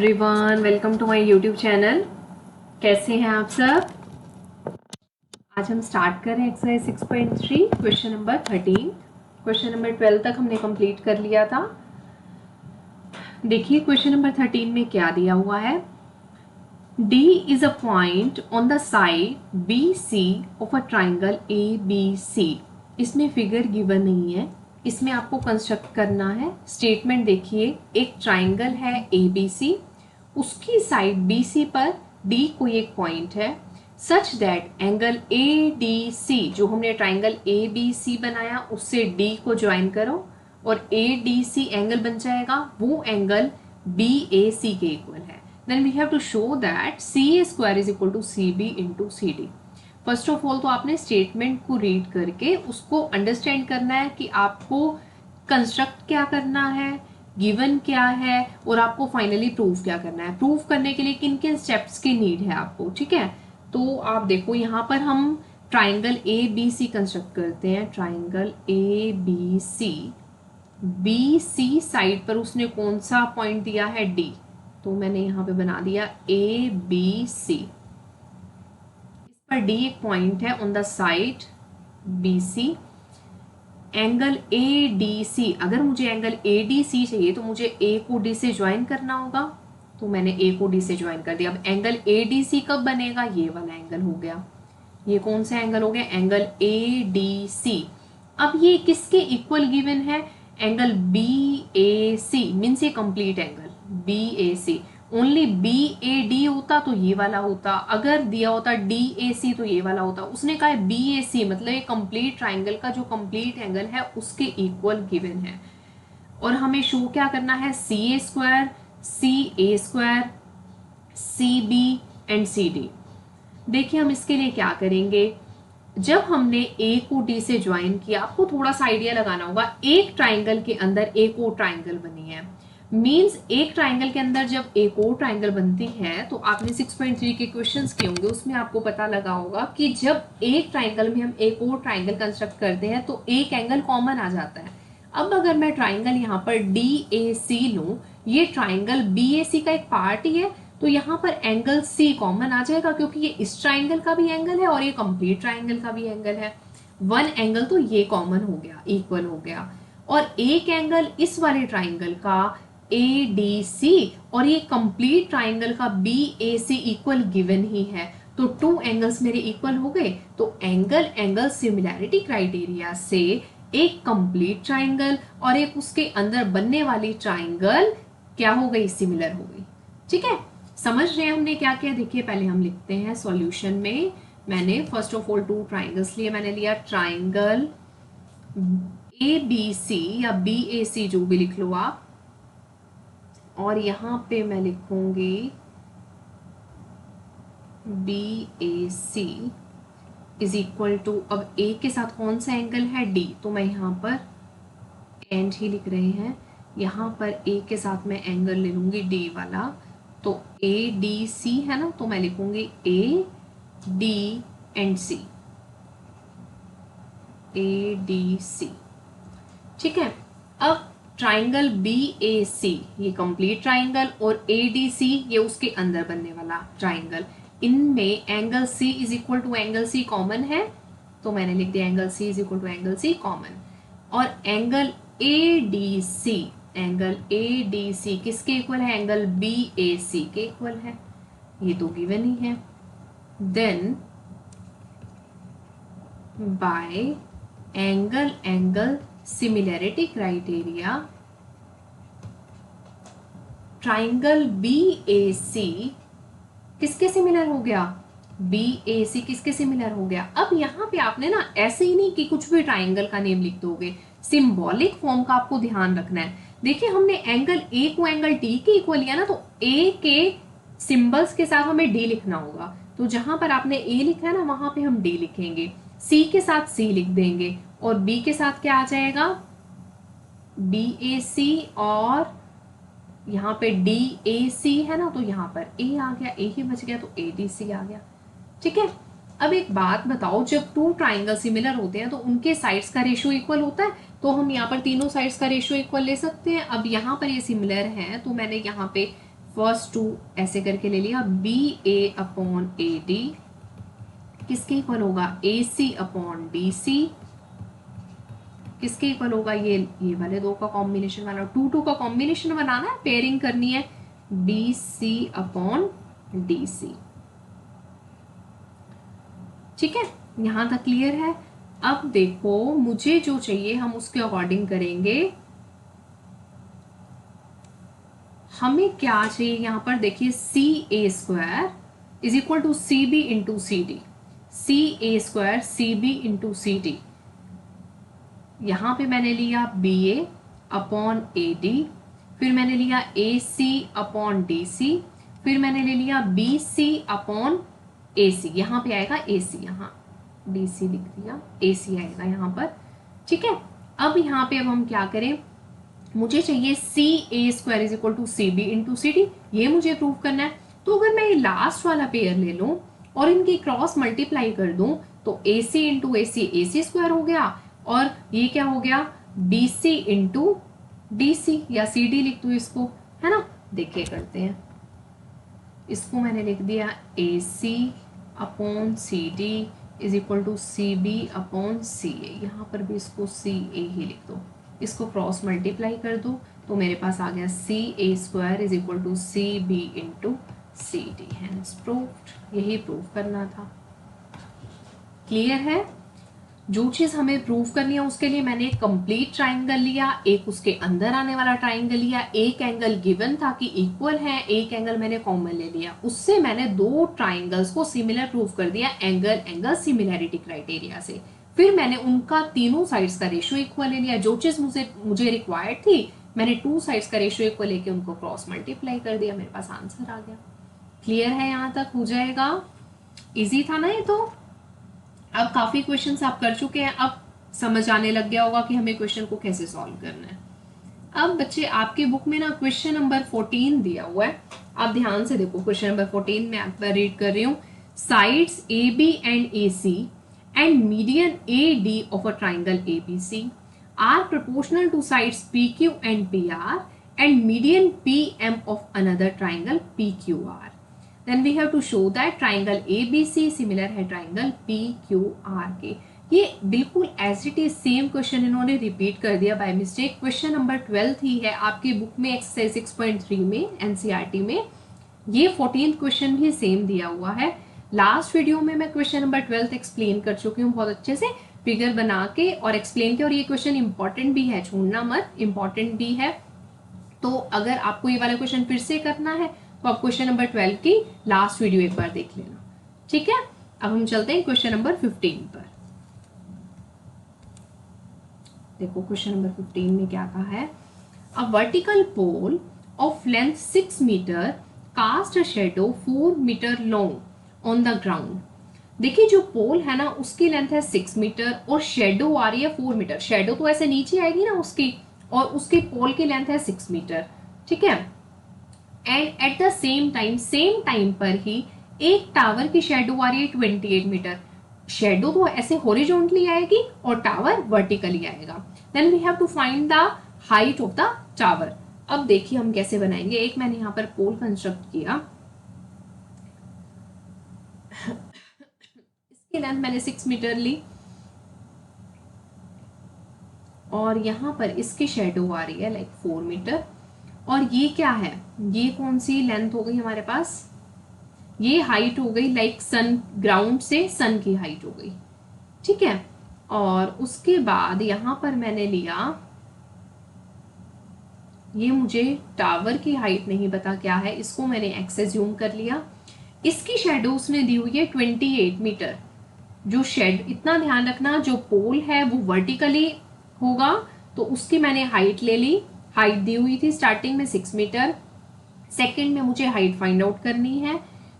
Everyone, welcome to my YouTube channel. कैसे हैं आप सब? आज हम स्टार्ट कर रहे हैं exercise 6.3 question number 13। Question number 12 तक हमने कंप्लीट कर लिया था। देखिए क्वेश्चन नंबर 13 में क्या दिया हुआ है। D is a point on the side BC of a triangle ABC। इसमें फिगर गिवन नहीं है, इसमें आपको कंस्ट्रक्ट करना है। स्टेटमेंट देखिए, एक ट्राइंगल है ABC, उसकी साइड BC पर D कोई एक पॉइंट है, सच दैट एंगल ADC, जो हमने ट्राइंगल ABC बनाया उससे D को ज्वाइन करो और ADC एंगल बन जाएगा, वो एंगल BAC के इक्वल है। Then we have to show that CA square is equal to CB into CD। First of all तो आपने स्टेटमेंट को रीड करके उसको अंडरस्टैंड करना है कि आपको कंस्ट्रक्ट क्या करना है, गिवन क्या है और आपको फाइनली प्रूफ क्या करना है। प्रूफ करने के लिए किन किन स्टेप्स की नीड है आपको, ठीक है। तो आप देखो यहाँ पर हम ट्राइंगल ABC कंस्ट्रक्ट करते हैं। ट्राइंगल ABC, BC साइड पर उसने कौन सा पॉइंट दिया है, D, तो मैंने यहाँ पे बना दिया ABC। इस पर D एक पॉइंट है on the side BC। Angle ADC, अगर मुझे एंगल ADC चाहिए तो मुझे A को D से ज्वाइन करना होगा, तो मैंने A को D से ज्वाइन कर दिया। अब एंगल ADC कब बनेगा, ये वाला एंगल हो गया। ये कौन सा एंगल हो गया, एंगल ADC। अब ये किसके इक्वल गिवन है, एंगल BAC, मीन्स ये complete angle BAC। Only BAD होता तो ये वाला होता, अगर दिया होता DAC तो ये वाला होता। उसने कहा है BAC, मतलब ये कंप्लीट ट्राइंगल का जो कंप्लीट एंगल है उसके इक्वल गिवन है। और हमें शो क्या करना है, CA square, CA square, CB and CD। देखिए हम इसके लिए क्या करेंगे, जब हमने A को D से ज्वाइन किया, आपको थोड़ा सा आइडिया लगाना होगा। एक ट्राइंगल के अंदर एक और ट्राइंगल बनी है, मींस एक ट्राइंगल के अंदर जब एक और ट्राइंगल बनती है, तो आपने 6.3 के क्वेश्चंस किए होंगे, उसमें आपको पता लगा होगा कि जब एक ट्राइंगल में हम एक और ट्राइंगल कंस्ट्रक्ट करते हैं तो एक एंगल कॉमन आ जाता है। अब अगर मैं ट्राइंगल यहाँ पर DAC लूं, ये ट्राइंगल BAC का एक पार्ट ही है, तो यहाँ पर एंगल C कॉमन आ जाएगा, क्योंकि ये इस ट्राइंगल का भी एंगल है और ये कंप्लीट ट्राइंगल का भी एंगल है। वन एंगल तो ये कॉमन हो गया, इक्वल हो गया। और एक एंगल इस वाले ट्राइंगल का ADC और ये कंप्लीट ट्राइंगल का BAC इक्वल गिवन ही है, तो टू एंगल्स मेरे इक्वल हो गए। तो एंगल एंगल सिमिलैरिटी क्राइटेरिया से एक कंप्लीट ट्राइंगल और एक उसके अंदर बनने वाली ट्राइंगल क्या हो गई, सिमिलर हो गई। ठीक है, समझ रहे हैं हमने क्या किया। देखिए पहले हम लिखते हैं सॉल्यूशन में। मैंने first of all two triangles लिए, मैंने लिया ट्राइंगल ABC या BAC, जो भी लिख लो आप, और यहां पे मैं लिखूंगी BAC इज इक्वल टू, अब A के साथ कौन सा एंगल है, D, तो मैं यहाँ पर एंड ही लिख रहे हैं। यहाँ पर A के साथ मैं एंगल ले लूंगी D वाला, तो ADC है ना, तो मैं लिखूंगी AD एंड C, ADC। ठीक है, अब ट्राइंगल BAC ये कंप्लीट ट्राइंगल और ADC ये उसके अंदर बनने वाला ट्राइंगल, इनमें angle C is equal to angle C common है, तो मैंने लिख दिया angle C is equal to angle C common. और एंगल ADC, एंगल ADC किसके इक्वल है, एंगल BAC के इक्वल है, ये तो गिवन ही है। Then by angle angle similarity criteria, triangle BAC किसके सिमिलर हो गया, BAC किसके सिमिलर हो गया। अब यहाँ पे आपने ना ऐसे ही नहीं कि कुछ भी ट्राइंगल का नेम लिख दोगे, सिंबॉलिक फॉर्म का आपको ध्यान रखना है। देखिए हमने एंगल A को एंगल D के इक्वल लिया ना, तो A के सिंबल्स के साथ हमें D लिखना होगा, तो जहां पर आपने A लिखा है ना वहां पे हम D लिखेंगे, C के साथ C लिख देंगे और B के साथ क्या आ जाएगा, BAC, और यहाँ पे DAC है ना, तो यहाँ पर A आ गया, A ही बच गया, तो ADC आ गया। ठीक है, अब एक बात बताओ, जब टू ट्राइंगल सिमिलर होते हैं तो उनके साइड्स का रेशियो इक्वल होता है, तो हम यहाँ पर तीनों साइड्स का रेशियो इक्वल ले सकते हैं। अब यहाँ पर ये सिमिलर है तो मैंने यहाँ पे फर्स्ट टू ऐसे करके ले लिया, B A upon A D किसके इक्वल होगा, ए सी अपॉन डी सी किसके इक्वल होगा, ये वाले दो का कॉम्बिनेशन वाला, टू टू का कॉम्बिनेशन बनाना है, पेयरिंग करनी है, B C upon D C. ठीक है, यहां तक क्लियर है। अब देखो मुझे जो चाहिए हम उसके अकॉर्डिंग करेंगे। हमें क्या चाहिए यहां पर, देखिए C A square is equal to C B into C D, C A square C B into C D. यहां पे मैंने लिया B A upon A D, फिर मैंने लिया ए सी अपॉन डी सी, फिर मैंने ले लिया बी सी अपॉन ए सी, यहां पे आएगा ए सी, यहां डी सी लिख दिया, ए सी आएगा यहां पर। ठीक है, अब यहाँ पे अब हम क्या करें, मुझे चाहिए C A square is equal to C B into C D, ये मुझे प्रूव करना है। तो अगर मैं ये लास्ट वाला पेयर ले लूं और इनकी क्रॉस मल्टीप्लाई कर दूं तो ए सी इंटू ए सी स्क्वायर हो गया, और ये क्या हो गया, B C into D C, या सी डी लिख दू इसको, है ना। देखिए करते हैं, इसको मैंने लिख दिया A C upon C D is equal to C B upon C A, यहाँ पर भी इसको सी ए ही लिख दो, इसको क्रॉस मल्टीप्लाई कर दो तो मेरे पास आ गया C A square is equal to C B into C D, hence proved. यही प्रूव करना था। क्लियर है, जो चीज हमें प्रूव करनी है उसके लिए मैंने एक कंप्लीट ट्राइंगल लिया, एक उसके अंदर आने वाला ट्राइंगल लिया, एक एंगल गिवन था कि इक्वल है, एक एंगल मैंने कॉमन ले लिया, उससे मैंने दो ट्राइंगल्स को सिमिलर प्रूव कर दिया एंगल सिमिलैरिटी क्राइटेरिया से। फिर मैंने उनका तीनों साइड्स का रेशियो इक्वल ले लिया, जो चीज मुझे रिक्वायर्ड थी मैंने टू साइड्स का रेशियो इक्वल लेके उनको क्रॉस मल्टीप्लाई कर दिया, मेरे पास आंसर आ गया। क्लियर है, यहां तक हो जाएगा, इजी था ना ये। तो अब काफी क्वेश्चंस आप कर चुके हैं, अब समझ आने लग गया होगा कि हमें क्वेश्चन को कैसे सॉल्व करना है। अब बच्चे आपकी बुक में ना क्वेश्चन नंबर 14 दिया हुआ है, आप ध्यान से देखो। क्वेश्चन नंबर 14 में एक बार रीड कर रही हूँ। Sides A B and A C and median A D of a triangle A B C are proportional to sides PQ and PR and median PM of another triangle PQR. Then we have to show that triangle ABC similar है triangle PQR के। ये बिल्कुल as it is same question इन्होंने repeat कर दिया by mistake. Question number 12 ही है आपकी बुक में एक्सरसाइज 6.3 में एनसीईआरटी में। ये 14th क्वेश्चन भी सेम दिया हुआ है। लास्ट वीडियो में मैं क्वेश्चन नंबर 12 एक्सप्लेन कर चुकी हूँ बहुत अच्छे से, फिगर बना के और एक्सप्लेन के, और ये क्वेश्चन इंपॉर्टेंट भी है, छोड़ना मत, इंपॉर्टेंट भी है। तो अगर आपको ये वाला क्वेश्चन फिर से करना है तो आप क्वेश्चन नंबर 12 की लास्ट वीडियो एक बार देख लेना। ठीक है, अब हम चलते हैं क्वेश्चन नंबर 15 पर। देखो क्वेश्चन नंबर 15 में क्या कहा है। A vertical pole of length 6 metre cast a shadow 4 metre long on the ground. देखिए जो पोल है ना उसकी लेंथ है 6 मीटर और शेडो आ रही है 4 मीटर। शेडो तो ऐसे नीचे आएगी ना उसकी, और उसके पोल की लेंथ है 6 मीटर। ठीक है, and at the same time पर ही एक टावर की शेडो आ रही है 28 मीटर। शेडो तो ऐसे हॉरिजॉन्टली आएगी और टावर वर्टिकली आएगा। Then we have to find the height of the tower. अब देखिए हम कैसे बनाएंगे। एक मैंने यहाँ पर पोल कंस्ट्रक्ट किया, इसकी लेंथ मैंने 6 मीटर ली और यहाँ पर इसकी शेडो आ रही है लाइक 4 मीटर। और ये क्या है, ये कौन सी लेंथ हो गई हमारे पास, ये हाइट हो गई लाइक सन, ग्राउंड से सन की हाइट हो गई। ठीक है, और उसके बाद यहाँ पर मैंने लिया, ये मुझे टावर की हाइट नहीं पता क्या है, इसको मैंने एक्स एज्यूम कर लिया। इसकी शेडो उसने दी हुई है 28 मीटर। जो शेड, इतना ध्यान रखना, जो पोल है वो वर्टिकली होगा तो उसकी मैंने हाइट ले ली। हाइट दी हुई थी स्टार्टिंग में 6 मीटर, सेकंड में मुझे हाइट फाइंड आउट करनी है।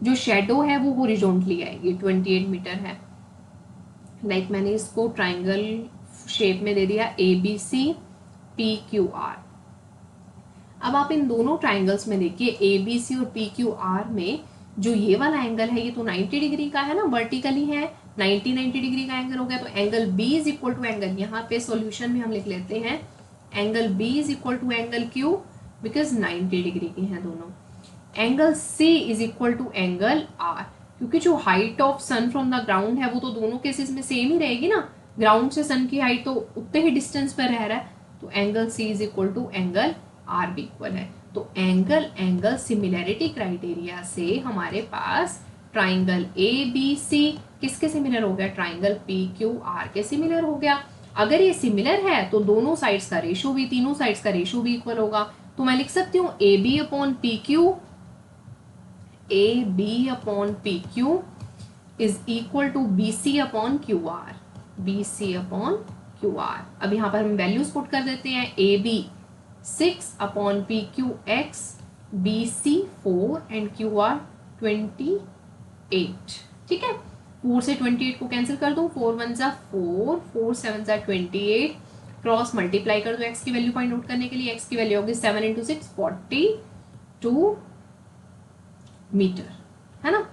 जो शेडो है वो हॉरिजॉन्टली आएगी, 28 मीटर है। लाइक मैंने इसको ट्राइंगल शेप में दे दिया ABC PQR। अब आप इन दोनों ट्राइंगल्स में देखिए ABC और PQR में जो ये वाला एंगल है ये तो 90 डिग्री का है ना, वर्टिकली है, 90 डिग्री का एंगल हो गया। तो angle B is equal to angle, यहाँ पे सॉल्यूशन में हम लिख लेते हैं angle B is equal to angle Q, because 90 degree के हैं दोनों। Angle C is equal to angle R, क्योंकि जो height of sun from the ground है वो तो दोनों केसेस में सेम ही रहेगी ना, ग्राउंड से सन की हाइट तो उतने ही डिस्टेंस पर रह रहा है, तो angle C is equal to angle R भी इक्वल है। तो एंगल सिमिलैरिटी क्राइटेरिया से हमारे पास ट्राइंगल ABC किसके सिमिलर हो गया, ट्राइंगल PQR के सिमिलर हो गया। अगर ये सिमिलर है तो दोनों साइड्स का रेशियो भी, तीनों साइड्स का रेशियो भी इक्वल होगा। तो मैं लिख सकती हूँ AB upon PQ, AB upon PQ is equal to BC upon QR, BC upon QR। अब यहाँ पर हम वैल्यूज पुट कर देते हैं, AB 6 upon PQ X, BC 4 and QR 28। ठीक है, 4 से 28 को कैंसिल कर दो, 4 1 जा 4, 4 7 जा 28, क्रॉस मल्टीप्लाई कर दो x की वैल्यू फाइंड आउट करने के लिए, x की वैल्यू होगी 7 इंटू 6 42 मीटर, है ना।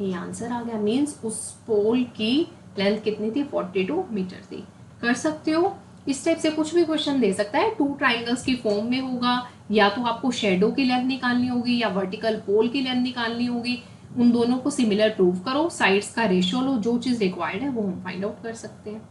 ये आंसर आ गया, मीन्स उस पोल की लेंथ कितनी थी, 42 मीटर थी। कर सकते हो, इस टाइप से कुछ भी क्वेश्चन दे सकता है, टू ट्राइंगल्स की फॉर्म में होगा, या तो आपको शेडो की लेंथ निकालनी होगी या वर्टिकल पोल की लेंथ निकालनी होगी, उन दोनों को सिमिलर प्रूव करो, साइड्स का रेशियो लो, जो चीज रिक्वायर्ड है वो हम फाइंड आउट कर सकते हैं,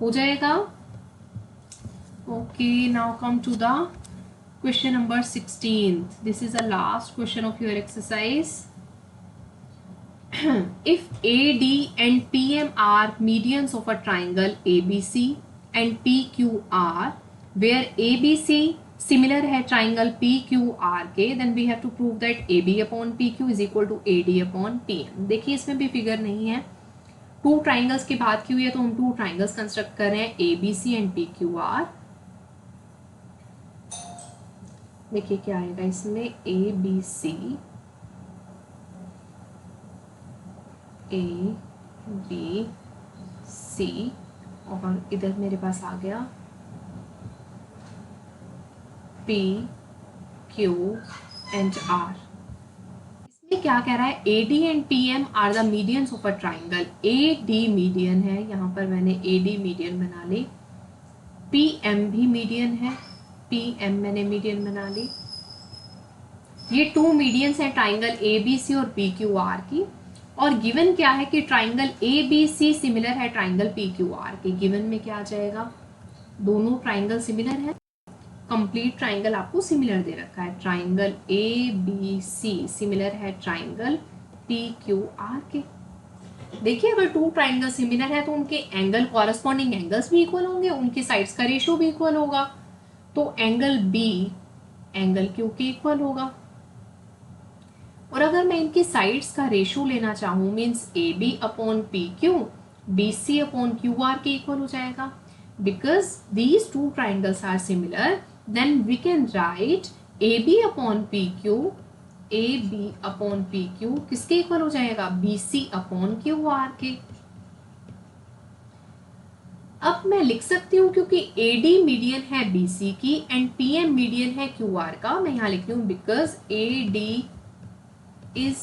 हो जाएगा। Okay, now come to the question number 16। This is the last question of your exercise. If AD and PM are medians of a triangle ABC and PQR, where ABC similar है triangle PQR के, then we have to prove that AB upon PQ is equal to AD upon PM। देखिए इसमें भी figure नहीं है, two triangles की बात की हुई है तो हम टू ट्राइंगल्स कंस्ट्रक्ट कर रहे हैं, ABC एंड PQR। देखिए क्या आएगा इसमें, ABC ABC और इधर मेरे पास आ गया PQ एंड R। इसमें क्या कह रहा है, AD and PM are the medians of a triangle. AD median है, यहाँ पर मैंने AD मीडियन बना ली, PM भी मीडियन है, PM मैंने मीडियन बना ली। ये टू मीडियंस है ट्राइंगल ABC और PQR की, और गिवन क्या है कि ट्राइंगल ABC सिमिलर है ट्राइंगल PQR के। गिवन में क्या आ जाएगा, दोनों ट्राइंगल सिमिलर है, कंप्लीट ट्राइंगल आपको सिमिलर दे रखा है, ट्राइंगल ABC सिमिलर है ट्राइंगल PQR के। देखिए अगर टू ट्राइंगल सिमिलर है तो उनके एंगल, कॉरस्पॉन्डिंग एंगल्स भी इक्वल होंगे, उनके साइड्स का रेशियो भी इक्वल होगा, तो एंगल B एंगल Q के इक्वल होगा। और अगर मैं इनकी साइड्स का रेशियो लेना चाहूँ, means AB upon PQ BC upon QR के इक्वल हो जाएगा। Because these two triangles are similar, then we can write AB upon PQ, AB upon PQ किसके इक्वल हो जाएगा, BC अपॉन QR के। अब मैं लिख सकती हूँ, क्योंकि AD मीडियन है BC की एंड PM मीडियन है QR का, मैं यहाँ लिख रही हूँ because AD is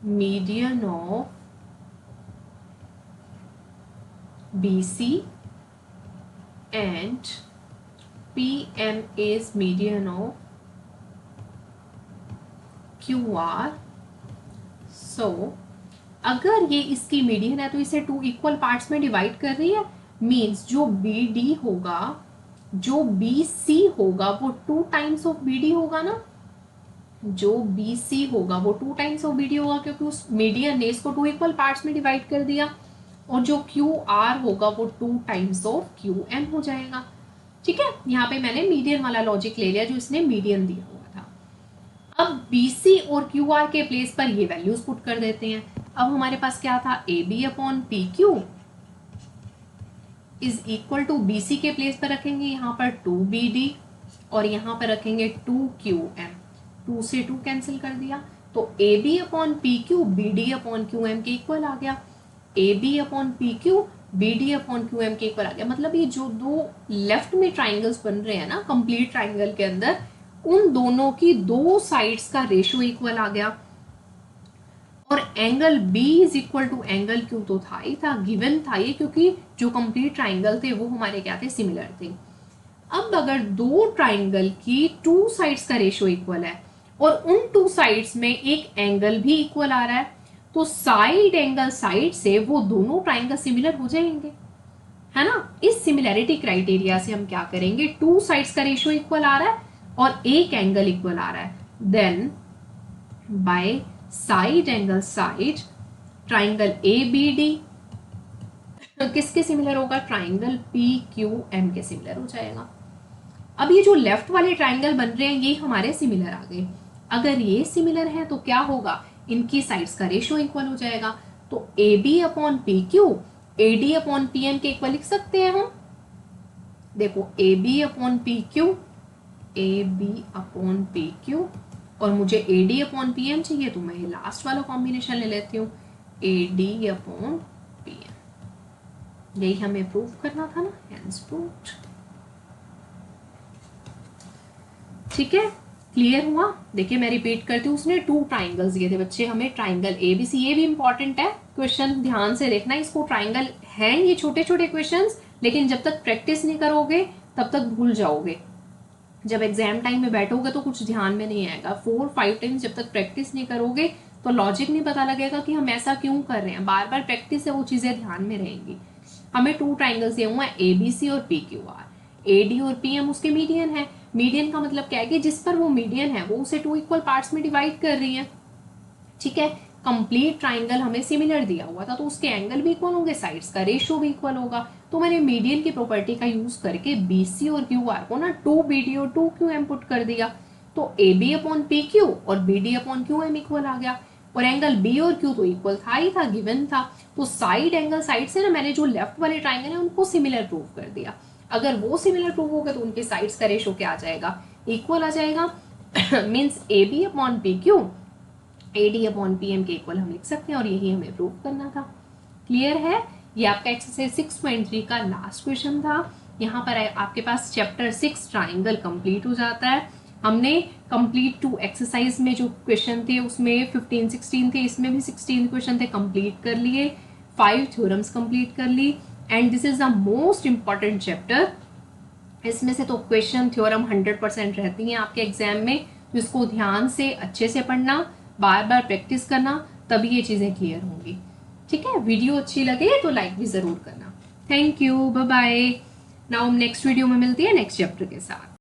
median of BC and PM is median of QR। So अगर ये इसकी मीडियन है तो इसे टू इक्वल पार्ट्स में डिवाइड कर रही है, मीन्स जो BD होगा, जो BC होगा वो 2 टाइम्स ऑफ BD होगा ना, जो BC होगा वो 2 टाइम्स ऑफ BD होगा, क्योंकि उस मीडियन ने इसको 2 इक्वल पार्ट्स में डिवाइड कर दिया, और जो QR होगा वो 2 टाइम्स ऑफ QM हो जाएगा। ठीक है, यहाँ पे मैंने मीडियन वाला लॉजिक ले लिया जो इसने मीडियन दिया हुआ था। अब BC और QR के प्लेस पर ये वैल्यूज पुट कर देते हैं। अब हमारे पास क्या था, AB upon PQ is equal to, BC के प्लेस पर रखेंगे यहाँ पर 2BD और यहाँ पर रखेंगे 2QM, 2 से 2 कैंसिल कर दिया, तो AB upon PQ BD upon QM के इक्वल आ गया, AB upon PQ BD upon QM के इक्वल आ गया। मतलब ये जो दो लेफ्ट में ट्राइंगल्स बन रहे हैं ना कंप्लीट ट्राइंगल के अंदर, उन दोनों की दो साइड्स का रेशियो इक्वल आ गया, और angle B is equal to angle Q तो था ही था, गिवन था ये, क्योंकि जो कंप्लीट ट्राइंगल थे वो हमारे क्या थे, सिमिलर थे। अब अगर दो ट्राइंगल की टू साइड्स का रेशियो इक्वल है, और उन टू साइड्स में एक एंगल भी इक्वल आ रहा है, तो साइड एंगल साइड से वो दोनों ट्राइंगल सिमिलर हो जाएंगे, है ना। इस सिमिलैरिटी क्राइटेरिया से हम क्या करेंगे, टू साइड्स का रेशियो इक्वल आ रहा है और एक एंगल इक्वल आ रहा है, then by side angle side triangle A B D किसके सिमिलर होगा, ट्राइंगल पी क्यू एम के सिमिलर हो जाएगा। अब ये जो लेफ्ट वाले ट्राइंगल बन रहे हैं ये हमारे सिमिलर आ गए। अगर ये सिमिलर है तो क्या होगा, इनकी साइड्स का रेशियो इक्वल हो जाएगा। तो A B upon P Q A D upon P M के इक्वल लिख सकते हैं हम। देखो A B upon P Q, A B upon P Q, और मुझे A D upon P M चाहिए तो मैं लास्ट वाला कॉम्बिनेशन ले लेती हूँ, A D upon P M. यही हमें प्रूव करना था ना, हेंस प्रूव्ड। ठीक है, क्लियर हुआ। देखिए मैं रिपीट करती हूँ, उसने टू ट्राइंगल्स दिए थे बच्चे हमें, ट्राइंगल ए बी सी, ये भी इंपॉर्टेंट है, क्वेश्चन ध्यान से देखना इसको। ट्राइंगल हैं ये छोटे छोटे क्वेश्चंस, लेकिन जब तक प्रैक्टिस नहीं करोगे तब तक भूल जाओगे। जब एग्जाम टाइम में बैठोगे तो कुछ ध्यान में नहीं आएगा। 4-5 टाइम्स जब तक प्रैक्टिस नहीं करोगे तो लॉजिक नहीं पता लगेगा कि हम ऐसा क्यों कर रहे हैं। बार बार प्रैक्टिस से वो चीजें ध्यान में रहेंगी। हमें टू ट्राइंगल्स दिए हुए हैं, ए बी सी और P Q R. A D और पी एम उसके मीडियन है। मीडियन का मतलब क्या है कि जिस पर वो मीडियन है वो उसे टू इक्वल पार्ट्स में डिवाइड कर रही है। ठीक है, कंप्लीट ट्राइंगल हमें सिमिलर दिया हुआ था तो उसके एंगल भी इक्वल होंगे, साइड्स का रेशियो भी इक्वल होगा। तो मैंने मीडियन की प्रॉपर्टी का यूज करके बी सी और क्यू आर को ना टू बी डी और टू क्यू एम पुट कर दिया, तो A B upon P Q और B D upon Q M equal आ गया। और एंगल बी और क्यू तो इक्वल था ही था, गिवन था। तो साइड एंगल साइड से ना मैंने जो लेफ्ट वाले ट्राइंगल है उनको सिमिलर प्रूव कर दिया। अगर वो सिमिलर प्रूव हो गया तो उनके साइड्स का रेशियो क्या आ जाएगा, इक्वल आ जाएगा। Means A B upon P Q A D upon P M के इक्वल हम लिख सकते हैं, और यही हमें प्रूव करना था। क्लियर है, ये आपका एक्सरसाइज 6.3 का लास्ट क्वेश्चन था। यहाँ पर आपके पास चैप्टर 6 ट्राइंगल कंप्लीट हो जाता है। हमने कंप्लीट 2 एक्सरसाइज में जो क्वेश्चन थे उसमें 15-16 थे, इसमें भी 16 क्वेश्चन थे, कंप्लीट कर लिए। 5 थ्योरम्स कंप्लीट कर ली, and this is the most important chapter. इसमें से तो क्वेश्चन थ्योरम 100% रहती हैं आपके एग्जाम में, तो इसको ध्यान से अच्छे से पढ़ना, बार बार प्रैक्टिस करना, तभी ये चीज़ें क्लियर होंगी। ठीक है, वीडियो अच्छी लगे तो लाइक भी ज़रूर करना। Thank you, bye bye. Now हम नेक्स्ट वीडियो में मिलती है नेक्स्ट चैप्टर के साथ।